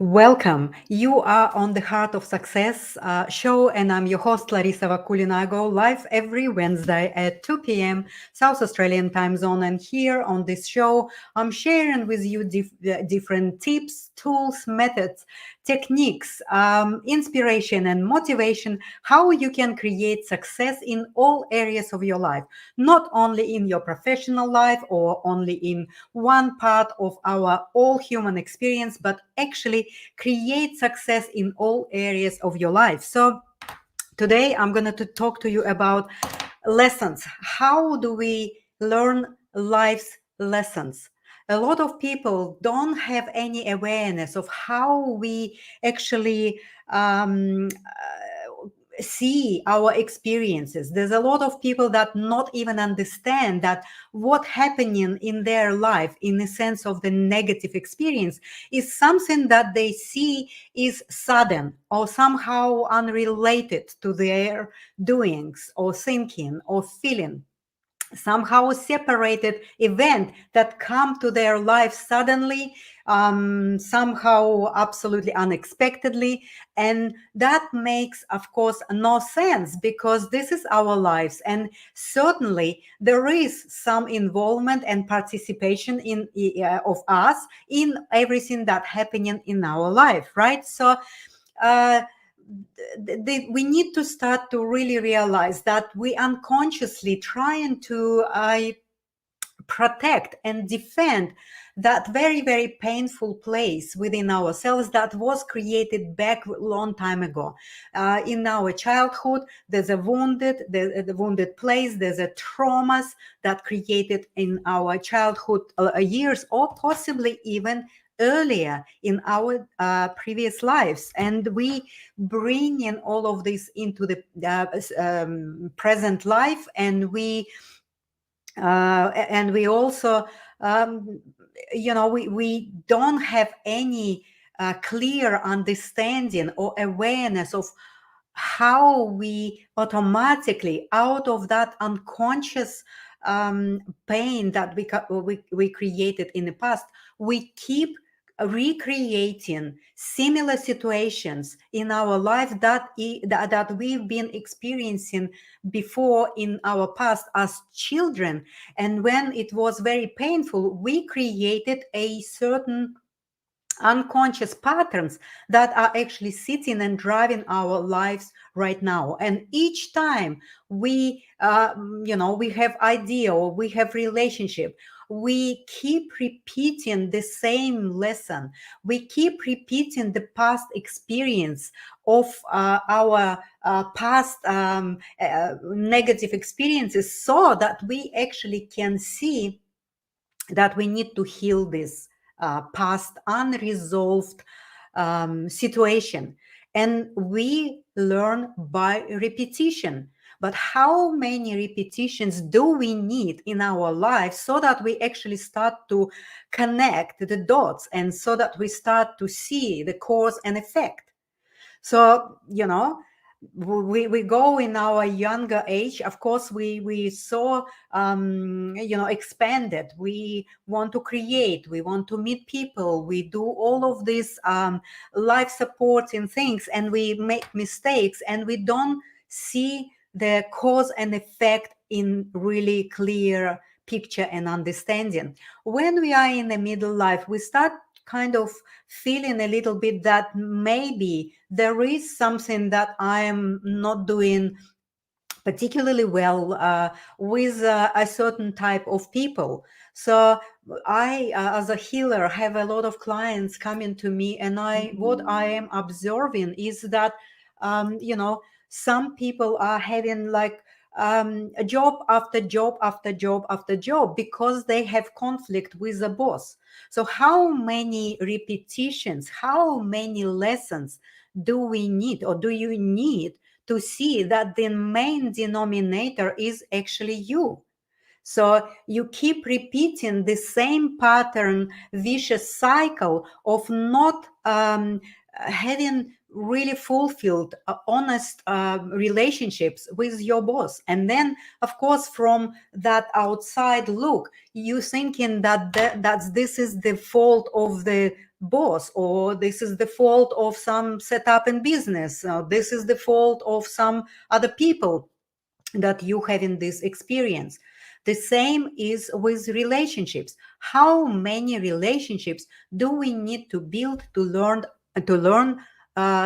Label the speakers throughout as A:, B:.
A: Welcome. You are on the Heart of Success show, and I'm your host, Larissa Vakulina. I go live every Wednesday at 2 p.m. South Australian time zone. And here on this show, I'm sharing with you different tips, tools, methods, techniques, inspiration, and motivation, how you can create success in all areas of your life, not only in your professional life or only in one part of our all human experience, but actually create success in all areas of your life. So today I'm going to talk to you about lessons. How do we learn life's lessons? A lot of people don't have any awareness of how we actually see our experiences. There's a lot of people that not even understand that what happening in their life in the sense of the negative experience is something that they see is sudden or somehow unrelated to their doings or thinking or feeling, somehow separated event that come to their life suddenly, somehow absolutely unexpectedly. And that makes, of course, no sense, because this is our lives, and certainly there is some involvement and participation in of us in everything that happening in our life, right? So uh, we need to start to really realize that we unconsciously trying to protect and defend that very, very painful place within ourselves that was created back a long time ago. In our childhood, there's a the wounded place, there's a traumas that created in our childhood years, or possibly even earlier in our previous lives, and we bring in all of this into the present life, and we also um, we don't have any clear understanding or awareness of how we automatically, out of that unconscious pain that we created in the past, we keep recreating similar situations in our life that we've been experiencing before in our past as children. And when it was very painful, we created a certain unconscious patterns that are actually sitting and driving our lives right now. And each time we we have idea or we have relationship, we keep repeating the same lesson, we keep repeating the past experience of our past negative experiences, so that we actually can see that we need to heal this past unresolved situation. And we learn by repetition. But how many repetitions do we need in our life so that we actually start to connect the dots, and so that we start to see the cause and effect? So, we go in our younger age, of course, we saw expanded, we want to create, we want to meet people, we do all of these life supporting things, and we make mistakes, and we don't see the cause and effect in really clear picture and understanding. When we are in the middle life, we start kind of feeling a little bit that maybe there is something that I am not doing particularly well with a certain type of people. So I, as a healer, have a lot of clients coming to me, and what I am observing is that, some people are having like a job after job after job after job because they have conflict with the boss. So how many repetitions, how many lessons do we need, or do you need, to see that the main denominator is actually you? So you keep repeating the same pattern, vicious cycle of not having really fulfilled, honest relationships with your boss. And then, of course, from that outside look, you thinking that this is the fault of the boss, or this is the fault of some setup in business, or this is the fault of some other people that you have in this experience. The same is with relationships. How many relationships do we need to build to learn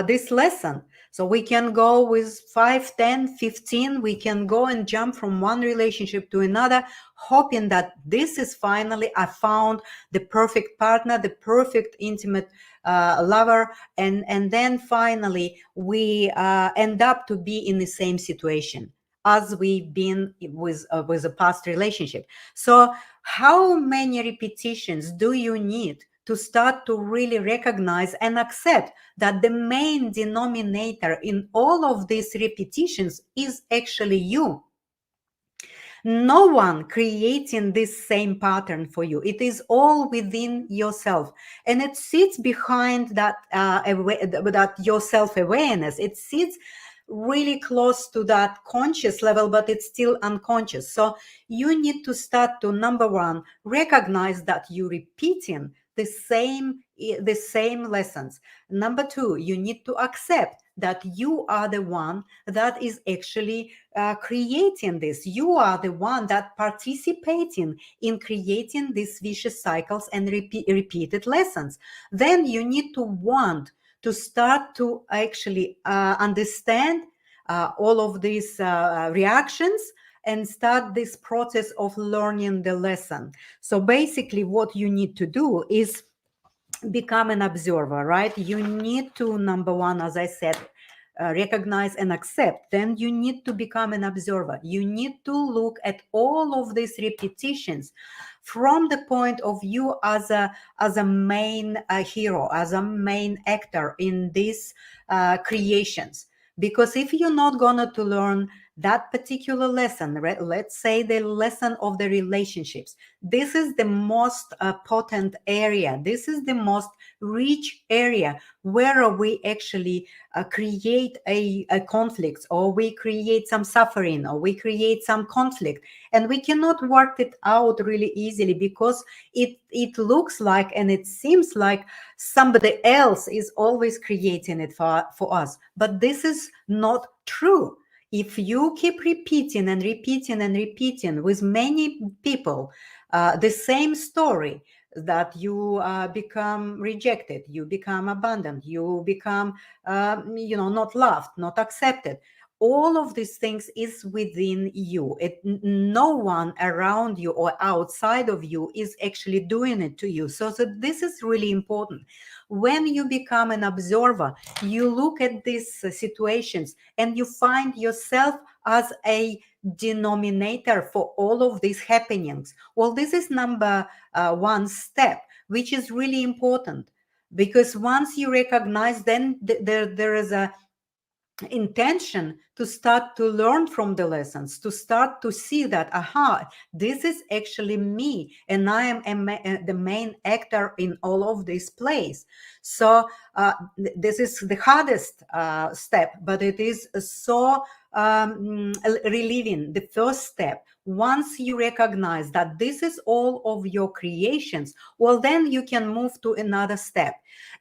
A: this lesson? So we can go with 5, 10, 15. We can go and jump from one relationship to another, hoping that this is finally, I found the perfect partner, the perfect intimate lover, and then finally we end up to be in the same situation as we've been with a past relationship. So how many repetitions do you need to start to really recognize and accept that the main denominator in all of these repetitions is actually you? No one creating this same pattern for you. It is all within yourself, and it sits behind that that your self-awareness. It sits really close to that conscious level, but it's still unconscious. So you need to start to, number one, recognize that you're repeating the same lessons. Number two, you need to accept that you are the one that is actually creating this. You are the one that participating in creating these vicious cycles and repeated lessons. Then you need to want to start to actually understand all of these reactions and start this process of learning the lesson. So basically what you need to do is become an observer, right? You need to, number one, as I said, recognize and accept. Then you need to become an observer. You need to look at all of these repetitions from the point of view as a main hero, as a main actor in these creations. Because if you're not going to learn that particular lesson, let's say the lesson of the relationships, this is the most potent area. This is the most rich area where we actually create a conflict, or we create some suffering, or we create some conflict, and we cannot work it out really easily because it looks like and it seems like somebody else is always creating it for us. But this is not true. If you keep repeating and repeating and repeating with many people the same story, that you become rejected, you become abandoned, you become not loved, not accepted, all of these things is within you. No one around you or outside of you is actually doing it to you. So this is really important. When you become an observer, you look at these situations and you find yourself as a denominator for all of these happenings. Well, this is number one step, which is really important, because once you recognize, then there is a intention to start to learn from the lessons, to start to see that, aha, this is actually me, and I am the main actor in all of this plays. So this is the hardest step, but it is so relieving. The first step, once you recognize that this is all of your creations, well, then you can move to another step.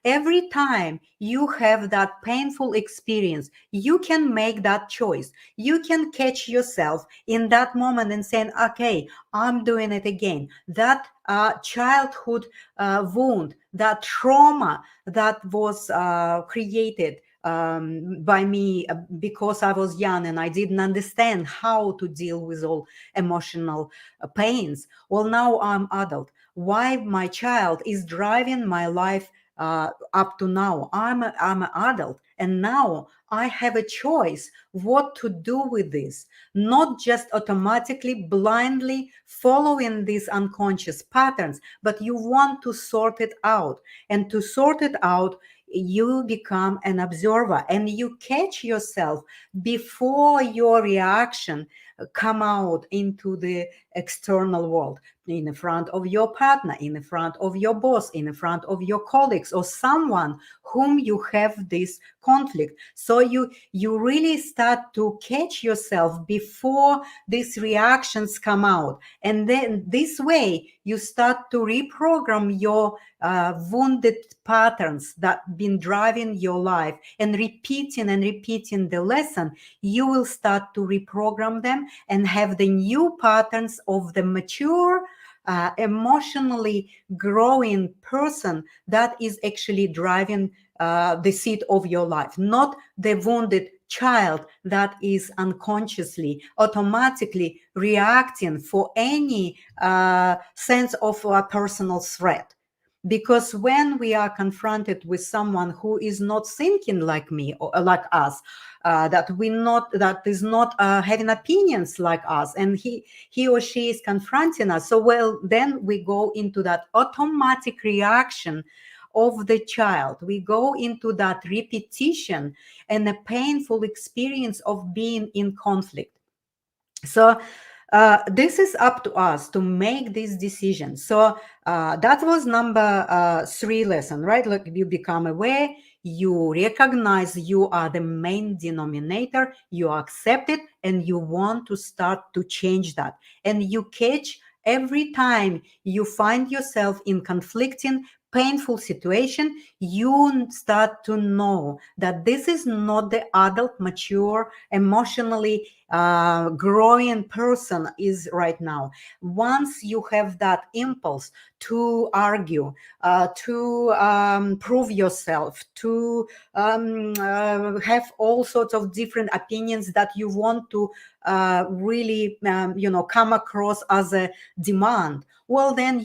A: Every time you have that painful experience, you can make that choice. You can catch yourself in that moment and saying, okay, I'm doing it again. That childhood wound, that trauma that was created by me because I was young and I didn't understand how to deal with all emotional pains. Well, now I'm adult. Why my child is driving my life up to now? I'm an adult, and now I have a choice what to do with this, not just automatically blindly following these unconscious patterns, but you want to sort it out. And to sort it out, you become an observer and you catch yourself before your reaction come out into the external world, in the front of your partner, in the front of your boss, in the front of your colleagues, or someone whom you have this conflict. So you really start to catch yourself before these reactions come out, and then this way you start to reprogram your wounded patterns that been driving your life, and repeating the lesson, you will start to reprogram them and have the new patterns of the mature, emotionally growing person that is actually driving the seat of your life, not the wounded child that is unconsciously, automatically reacting for any sense of a personal threat. Because when we are confronted with someone who is not thinking like me or like us, that is not having opinions like us, and he or she is confronting us, so well, then we go into that automatic reaction of the child. We go into that repetition and a painful experience of being in conflict. So this is up to us to make these decisions. So that was number 3 lesson, right? Like, you become aware, you recognize you are the main denominator, you accept it, and you want to start to change that. And you catch every time you find yourself in conflicting, painful situation, you start to know that this is not the adult, mature, emotionally growing person is right now. Once you have that impulse to argue, to prove yourself, to have all sorts of different opinions that you want to really, come across as a demand, well, then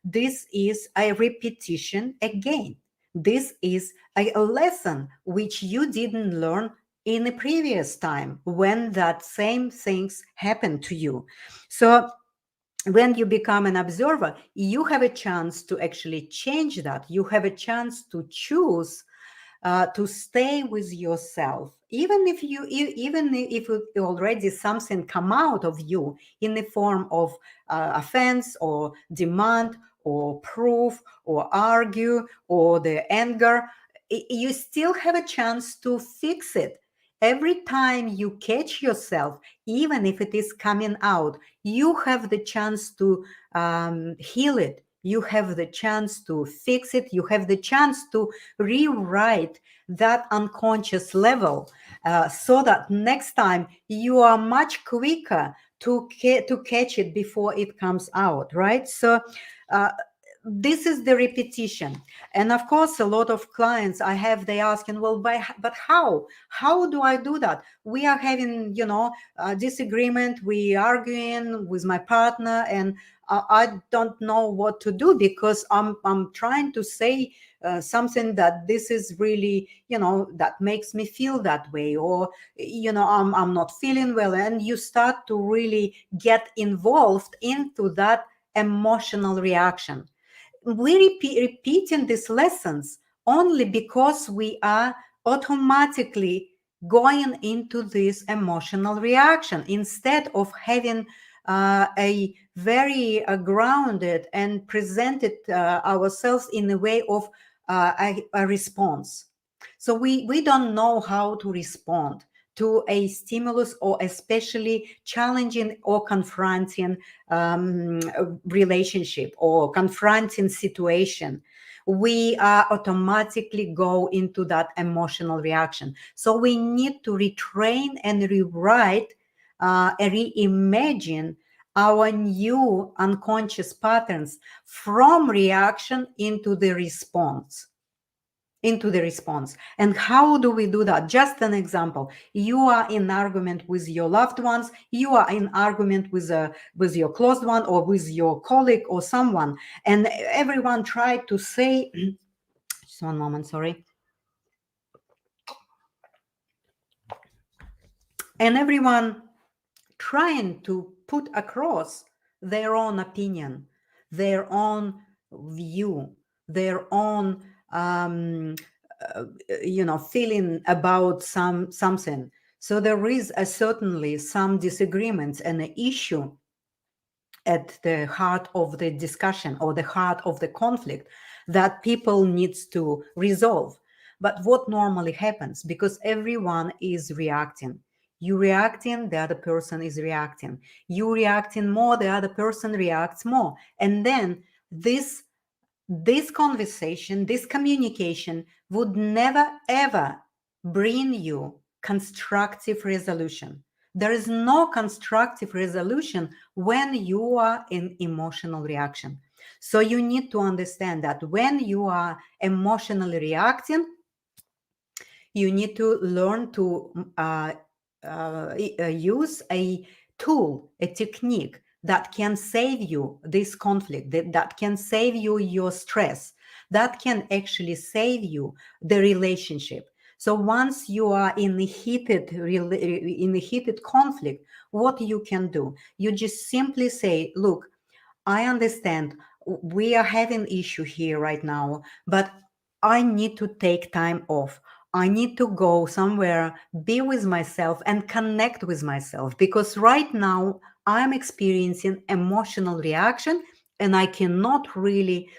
A: this is a repetition again. This is a lesson which you didn't learn in the previous time when that same things happened to you. So when you become an observer, you have a chance to actually change that. You have a chance to choose to stay with yourself, even if already something come out of you in the form of offense or demand or proof or argue or the anger. You still have a chance to fix it. Every time you catch yourself, even if it is coming out, you have the chance to heal it. You have the chance to fix it. You have the chance to rewrite that unconscious level, so that next time you are much quicker to catch it before it comes out, right? So uh, this is the repetition. And of course, a lot of clients I have, they asking, well, but how do I do that? We are having, a disagreement, we arguing with my partner, and I don't know what to do, because I'm trying to say something that this is really, that makes me feel that way, or I'm not feeling well, and you start to really get involved into that emotional reaction. We repeating these lessons only because we are automatically going into this emotional reaction, instead of having a very grounded and presented ourselves in a way of a response. So we don't know how to respond to a stimulus, or especially challenging or confronting relationship or confronting situation. We automatically go into that emotional reaction. So we need to retrain and rewrite, reimagine our new unconscious patterns from reaction into the response. And how do we do that? Just an example: you are in argument with your loved ones, you are in argument with your close one, or with your colleague or someone, and everyone tried to say just one moment, sorry. And everyone trying to put across their own opinion, their own view, their own feeling about something. So there is certainly some disagreements and an issue at the heart of the discussion or the heart of the conflict that people needs to resolve. But what normally happens, because everyone is reacting, you reacting, the other person is reacting, you reacting more, the other person reacts more, and then this conversation, this communication would never ever bring you constructive resolution. There is no constructive resolution when you are in emotional reaction. So you need to understand that when you are emotionally reacting, you need to learn to use a tool, a technique that can save you this conflict, that can save you your stress, that can actually save you the relationship. So once you are in a heated conflict, what you can do, you just simply say, look, I understand we are having issue here right now, but I need to take time off. I need to go somewhere, be with myself and connect with myself, because right now I'm experiencing emotional reaction and I cannot really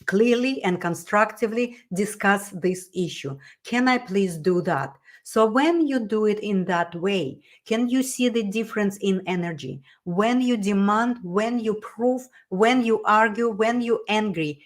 A: clearly and constructively discuss this issue. Can I please do that? So when you do it in that way, can you see the difference in energy? When you demand, when you prove, when you argue, when you angry,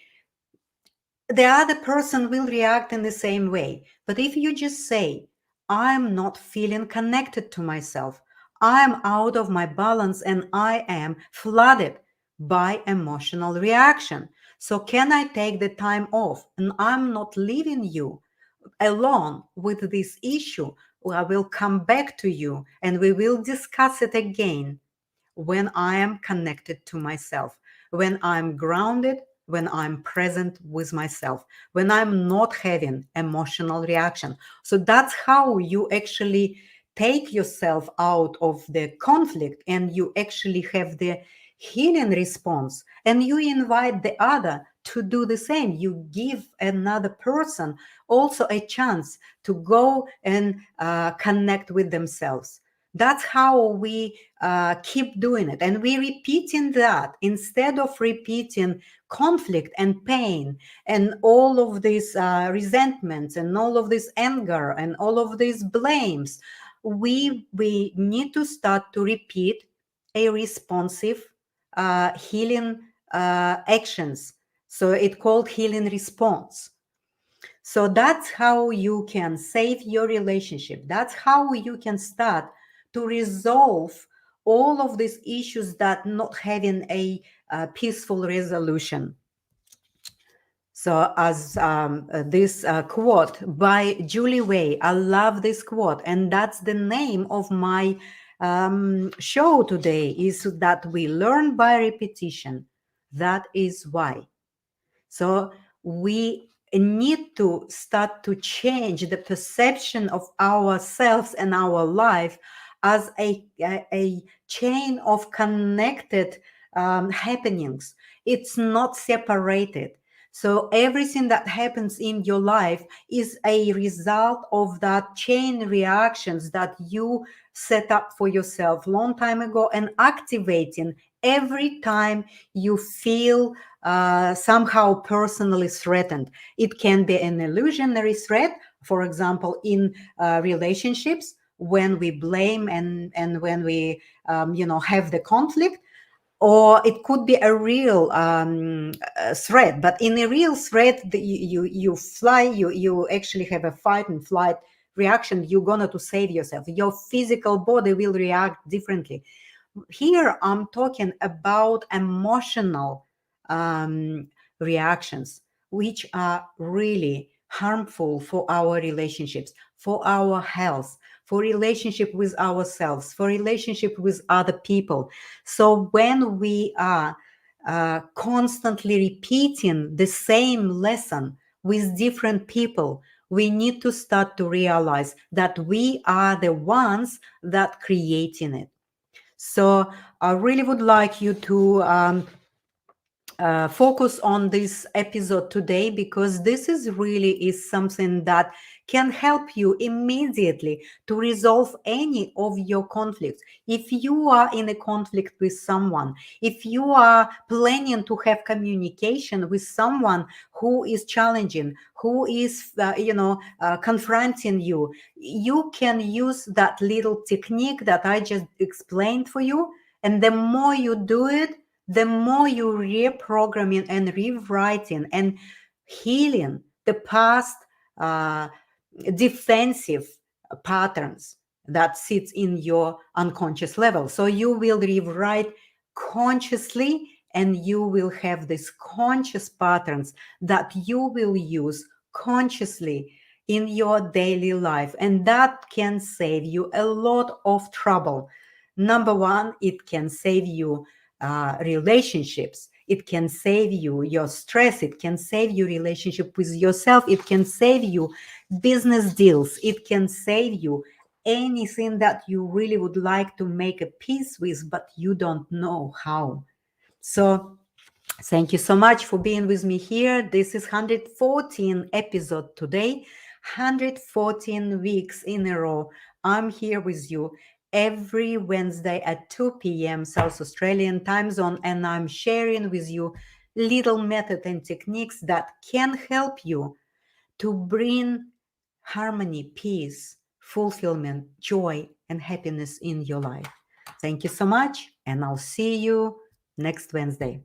A: the other person will react in the same way. But if you just say, I'm not feeling connected to myself, I'm out of my balance and I am flooded by emotional reaction. So, can I take the time off? And I'm not leaving you alone with this issue. I will come back to you and we will discuss it again when I am connected to myself, when I'm grounded, when I'm present with myself, when I'm not having emotional reaction. So that's how you actually take yourself out of the conflict and you actually have the healing response, and you invite the other to do the same. You give another person also a chance to go and connect with themselves. That's how we keep doing it. And we repeating that instead of repeating conflict and pain and all of these resentments and all of this anger and all of these blames. We need to start to repeat a responsive healing actions. So it called healing response. So that's how you can save your relationship. That's how you can start to resolve all of these issues that not having a peaceful resolution. So, as this quote by Julie Way, I love this quote, and that's the name of my show today. Is that we learn by repetition. That is why. So we need to start to change the perception of ourselves and our life as a chain of connected happenings. It's not separated. So everything that happens in your life is a result of that chain reactions that you set up for yourself long time ago and activating every time you feel somehow personally threatened. It can be an illusionary threat, for example, in relationships when we blame and when we have the conflict, or it could be a real threat. But in a real threat, you fly, you actually have a fight and flight reaction. You're gonna to save yourself. Your physical body will react differently. Here I'm talking about emotional um, reactions, which are really harmful for our relationships, for our health, for relationship with ourselves, for relationship with other people. So when we are constantly repeating the same lesson with different people, we need to start to realize that we are the ones that creating it. So I really would like you to focus on this episode today, because this is really is something that can help you immediately to resolve any of your conflicts. If you are in a conflict with someone, if you are planning to have communication with someone who is challenging, who is, confronting you, you can use that little technique that I just explained for you. And the more you do it, the more you reprogramming and rewriting and healing the past uh, defensive patterns that sits in your unconscious level. So you will rewrite consciously, and you will have these conscious patterns that you will use consciously in your daily life, and that can save you a lot of trouble. Number one, it can save you relationships. It can save you your stress. It can save you relationship with yourself. It can save you business deals. It can save you anything that you really would like to make a peace with, but you don't know how. So thank you so much for being with me here. This is 114 episode today, 114 weeks in a row. I'm here with you every Wednesday at 2 p.m. South Australian time zone, and I'm sharing with you little method and techniques that can help you to bring harmony, peace, fulfillment, joy, and happiness in your life. Thank you so much, and I'll see you next Wednesday.